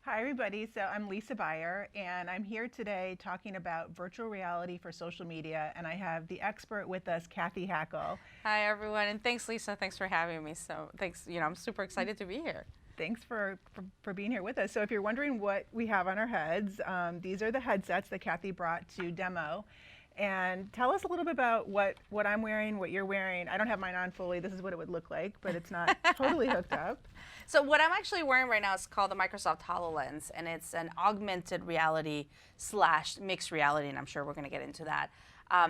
Hi, everybody. So I'm Lisa Beyer, and I'm here today talking about virtual reality for social media. And I have the expert with us, Cathy Hackl. Hi, everyone, and thanks, Lisa. Thanks for having me. So, thanks. I'm super excited to be here. Thanks for being here with us. So if you're wondering what we have on our heads, these are the headsets that Cathy brought to demo. And tell us a little bit about what I'm wearing, what you're wearing. I don't have mine on fully. This is what it would look like, but it's not totally hooked up. So, what I'm actually wearing right now is called the Microsoft HoloLens, and it's an augmented reality slash mixed reality, and I'm sure we're going to get into that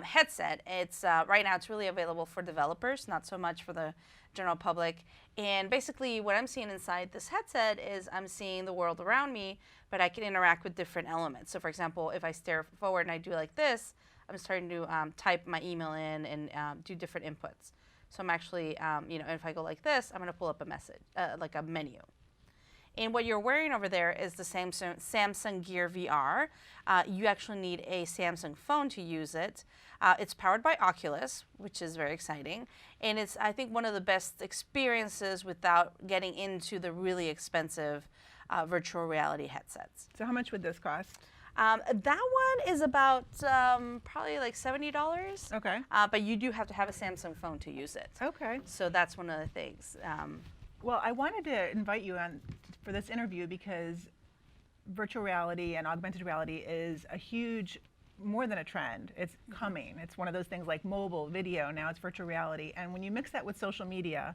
headset. It's right now it's really available for developers, not so much for the general public. And basically, what I'm seeing inside this headset is I'm seeing the world around me, but I can interact with different elements. So, for example, if I stare forward and I do like this, I'm starting to type my email in and do different inputs. So I'm actually, if I go like this, I'm going to pull up a message, like a menu. And what you're wearing over there is the Samsung Gear VR. You actually need a Samsung phone to use it. It's powered by Oculus, which is very exciting. And it's, I think, one of the best experiences without getting into the really expensive virtual reality headsets. So how much would this cost? That one is about probably like $70. Okay. But you do have to have a Samsung phone to use it. Okay. So that's one of the things. Well, I wanted to invite you on for this interview because virtual reality and augmented reality is a huge, more than a trend. It's coming. It's one of those things like mobile, video, now it's virtual reality. And when you mix that with social media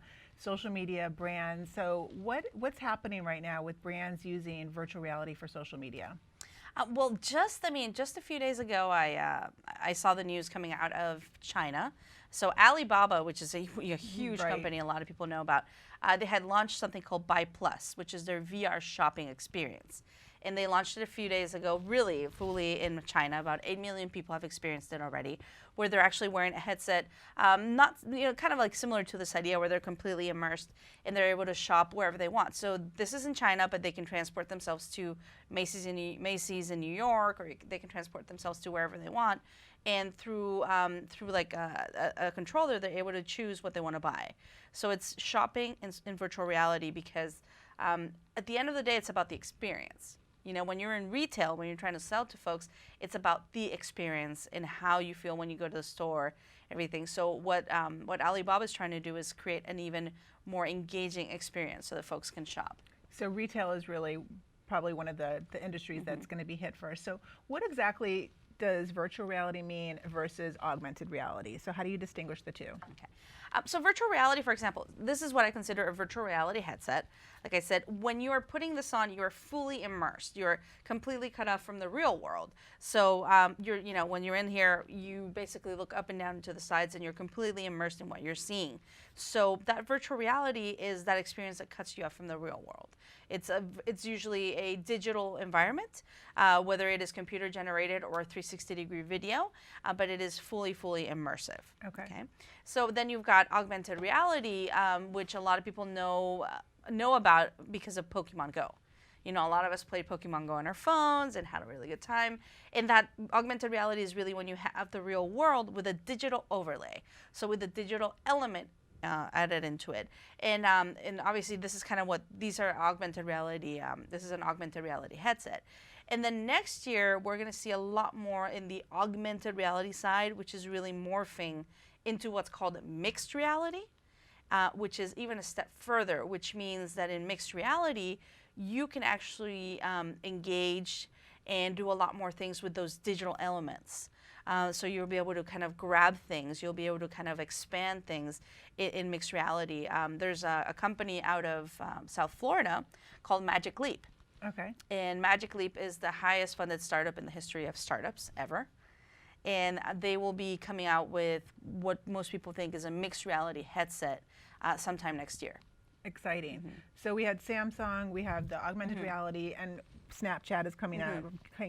brands, so what's happening right now with brands using virtual reality for social media? Well, just a few days ago, I saw the news coming out of China. So Alibaba, which is a huge company a lot of people know about, they had launched something called Buy Plus, which is their VR shopping experience. And they launched it a few days ago, really fully in China. About 8 million people have experienced it already, where they're actually wearing a headset, not kind of like similar to this idea where they're completely immersed and they're able to shop wherever they want. So this is in China, but they can transport themselves to Macy's in New York, or they can transport themselves to wherever they want. And through like a controller, they're able to choose what they want to buy. So it's shopping in virtual reality because at the end of the day, it's about the experience. When you're in retail, when you're trying to sell to folks, it's about the experience and how you feel when you go to the store, everything. So what Alibaba is trying to do is create an even more engaging experience so that folks can shop. So retail is really probably one of the industries that's going to be hit first. So what exactly does virtual reality mean versus augmented reality? So how do you distinguish the two? Okay. So virtual reality, for example, this is what I consider a virtual reality headset. Like I said, when you are putting this on, you are fully immersed. You're completely cut off from the real world. So when you're in here, you basically look up and down to the sides, and you're completely immersed in what you're seeing. So that virtual reality is that experience that cuts you off from the real world. It's usually a digital environment, whether it is computer generated or a 360-degree video, but it is fully immersive. Okay. So then you've got augmented reality, which a lot of people know about because of Pokemon Go. A lot of us played Pokemon Go on our phones and had a really good time. And that augmented reality is really when you have the real world with a digital overlay. So with a digital element added into it. And obviously this is kind of what these are augmented reality. This is an augmented reality headset. And then next year, we're going to see a lot more in the augmented reality side, which is really morphing into what's called mixed reality, which is even a step further, which means that in mixed reality, you can actually engage and do a lot more things with those digital elements. So you'll be able to kind of grab things. You'll be able to kind of expand things in mixed reality. There's a company out of South Florida called Magic Leap. Okay. And Magic Leap is the highest funded startup in the history of startups ever. And they will be coming out with what most people think is a mixed reality headset sometime next year. Exciting. So we had Samsung, we have the augmented reality, and Snapchat is coming out,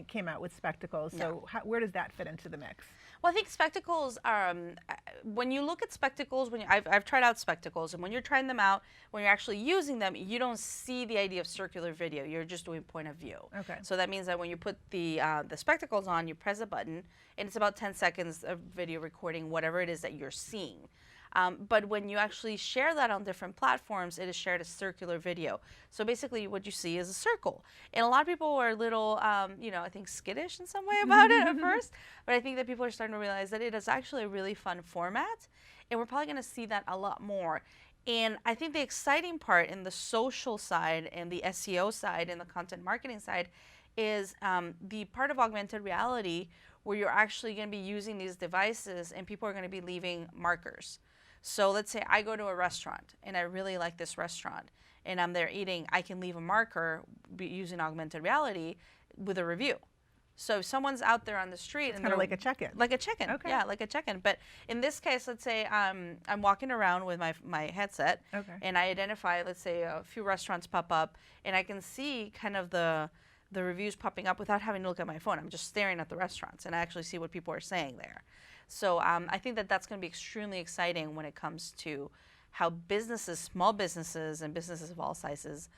came out with spectacles. So where does that fit into the mix? Well, I think spectacles are, when you look at spectacles, I've tried out spectacles, and when you're trying them out, when you're actually using them, you don't see the idea of circular video. You're just doing point of view. Okay. So that means that when you put the spectacles on, you press a button, and it's about 10 seconds of video recording whatever it is that you're seeing. But when you actually share that on different platforms, it is shared as circular video. So basically what you see is a circle. And a lot of people were a little, I think skittish in some way about it at first. But I think that people are starting to realize that it is actually a really fun format. And we're probably going to see that a lot more. And I think the exciting part in the social side and the SEO side and the content marketing side is the part of augmented reality where you're actually going to be using these devices and people are going to be leaving markers. So let's say I go to a restaurant and I really like this restaurant and I'm there eating, I can leave a marker using augmented reality with a review. So if someone's out there on the street, it's kind of like a check-in. Like a check-in, okay. Yeah, like a check-in. But in this case, let's say I'm walking around with my headset, okay. and I identify, let's say, a few restaurants pop up, and I can see kind of the reviews popping up without having to look at my phone. I'm just staring at the restaurants, and I actually see what people are saying there. So I think that that's going to be extremely exciting when it comes to how businesses, small businesses, and businesses of all sizes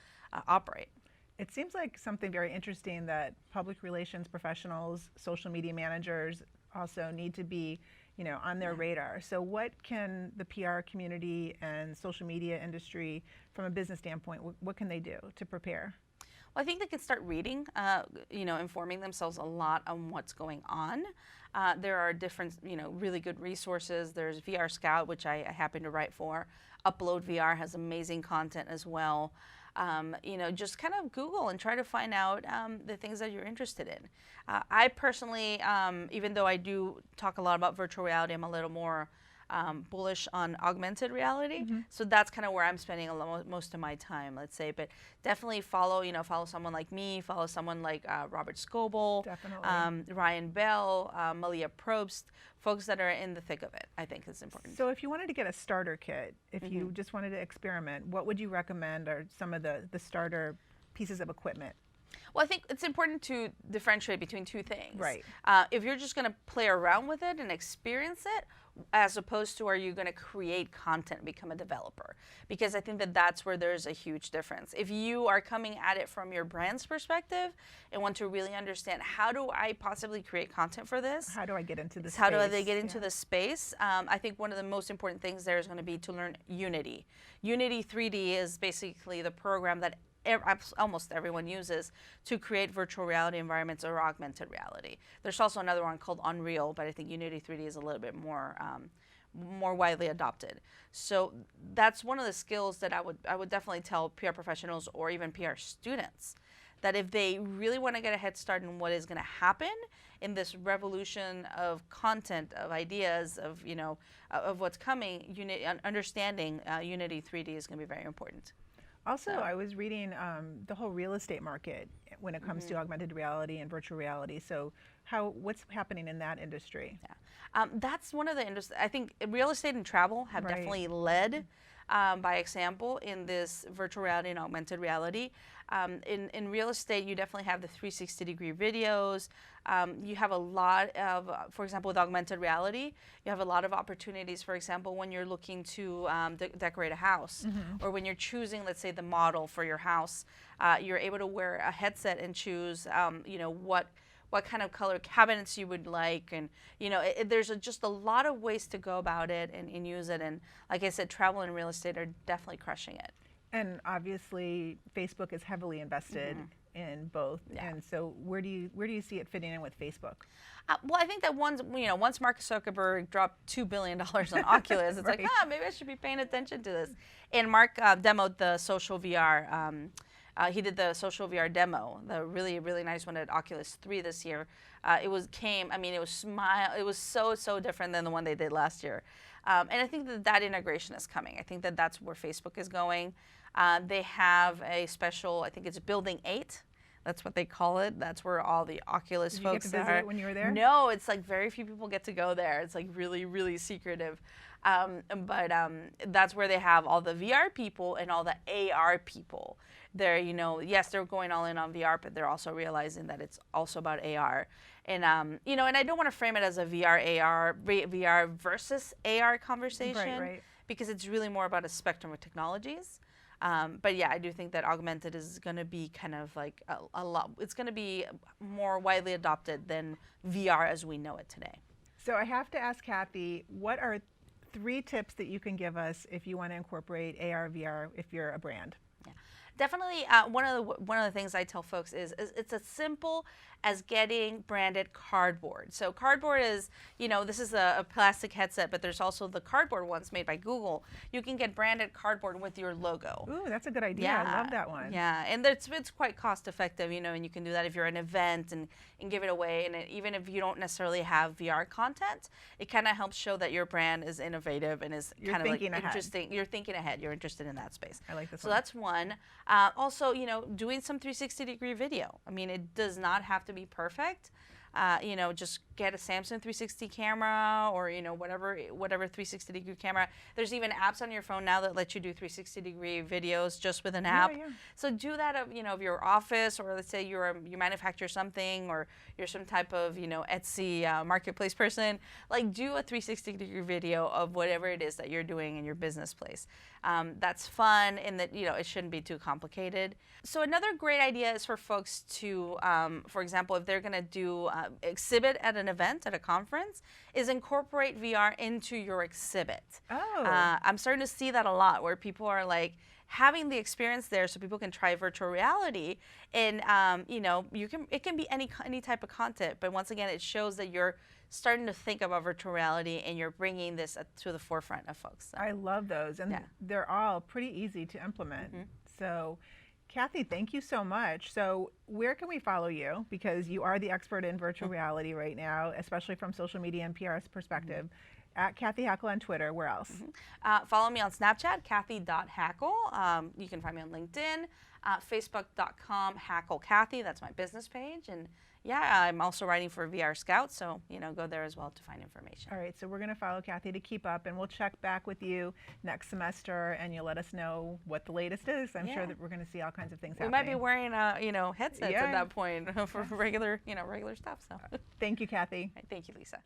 operate. It seems like something very interesting that public relations professionals, social media managers also need to be, on their radar. So what can the PR community and social media industry, from a business standpoint, what can they do to prepare? Well, I think they can start reading, informing themselves a lot on what's going on. There are different, really good resources. There's VR Scout, which I happen to write for. Upload VR has amazing content as well. Just kind of Google and try to find out the things that you're interested in. I personally, even though I do talk a lot about virtual reality, I'm a little more bullish on augmented reality. Mm-hmm. So that's kind of where I'm spending most of my time, let's say. But definitely follow someone like me, follow someone like Robert Scoble, Ryan Bell, Malia Probst, folks that are in the thick of it. I think is important. So if you wanted to get a starter kit, if you just wanted to experiment, what would you recommend are some of the starter pieces of equipment? Well, I think it's important to differentiate between two things. Right. If you're just going to play around with it and experience it, as opposed to are you going to create content, become a developer? Because I think that that's where there's a huge difference. If you are coming at it from your brand's perspective and want to really understand how do I possibly create content for this? How do I get into this space? How do they get into the space? I think one of the most important things there is going to be to learn Unity. Unity 3D is basically the program that almost everyone uses to create virtual reality environments or augmented reality. There's also another one called Unreal, but I think Unity 3D is a little bit more widely adopted. So that's one of the skills that I would definitely tell PR professionals or even PR students, that if they really want to get a head start in what is going to happen in this revolution of content, of ideas, of what's coming, understanding Unity 3D is going to be very important. Also, I was reading the whole real estate market when it comes to augmented reality and virtual reality. So what's happening in that industry? Yeah. That's one of the industries. I think real estate and travel have definitely led by example in this virtual reality and augmented reality. In real estate, you definitely have the 360-degree videos. You have a lot of, for example, with augmented reality, you have a lot of opportunities, for example, when you're looking to decorate a house, or when you're choosing, let's say, the model for your house, you're able to wear a headset and choose, what kind of color cabinets you would like, and there's just a lot of ways to go about it and use it. And like I said, travel and real estate are definitely crushing it. And obviously, Facebook is heavily invested in both. Yeah. And so, where do you see it fitting in with Facebook? Well, I think that once Mark Zuckerberg dropped $2 billion on Oculus, it's like, maybe I should be paying attention to this. And Mark demoed the social VR. He did the social VR demo, the really, really nice one at Oculus 3 this year. It was so different than the one they did last year. And I think that integration is coming. I think that that's where Facebook is going. They have a special, I think it's Building 8. That's what they call it. That's where all the Oculus folks are. Did you get to visit it when you were there? No, it's like very few people get to go there. It's like really, really secretive. But that's where they have all the VR people and all the AR people. They're, yes, they're going all in on VR, but they're also realizing that it's also about AR. And, and I don't want to frame it as a VR versus AR conversation, right. Because it's really more about a spectrum of technologies. But yeah, I do think that augmented is going to be kind of like a lot. It's going to be more widely adopted than VR as we know it today. So I have to ask Cathy, what are 3 tips that you can give us if you want to incorporate AR, VR if you're a brand. Yeah. Definitely, one of the things I tell folks is it's as simple as getting branded cardboard. So cardboard is, this is a plastic headset, but there's also the cardboard ones made by Google. You can get branded cardboard with your logo. Ooh, that's a good idea. Yeah, I love that one. Yeah, and it's quite cost effective, and you can do that if you're an event and give it away. And even if you don't necessarily have VR content, it kind of helps show that your brand is innovative and is kind of like interesting. You're thinking ahead. You're interested in that space. I like this So one. that's one. Also, doing some 360-degree video. I mean, it does not have to be perfect. Just get a Samsung 360 camera or, whatever 360-degree camera. There's even apps on your phone now that let you do 360-degree videos just with an app. Yeah. So do that of your office, or let's say you manufacture something, or you're some type of, Etsy marketplace person. Like, do a 360-degree video of whatever it is that you're doing in your business place. That's fun, in that, it shouldn't be too complicated. So another great idea is for folks to, for example, if they're going to do exhibit at an event, at a conference, is incorporate VR into your exhibit. Oh. I'm starting to see that a lot, where people are like having the experience there, so people can try virtual reality, and it can be any type of content, but once again, it shows that you're starting to think about virtual reality and you're bringing this to the forefront of folks. So. I love those, and they're all pretty easy to implement. So, Cathy, thank you so much. So where can we follow you? Because you are the expert in virtual reality right now, especially from social media and PR's perspective. At Cathy Hackl on Twitter. Where else? Follow me on Snapchat, Cathy.Hackl. You can find me on LinkedIn, Facebook.com/Hackl Cathy. That's my business page. And yeah, I'm also writing for VR Scout, so go there as well to find information. All right, so we're going to follow Cathy to keep up, and we'll check back with you next semester, and you'll let us know what the latest is. I'm sure that we're going to see all kinds of things happening. We might be wearing headsets at that point for regular stuff. So thank you, Cathy. Thank you, Lisa.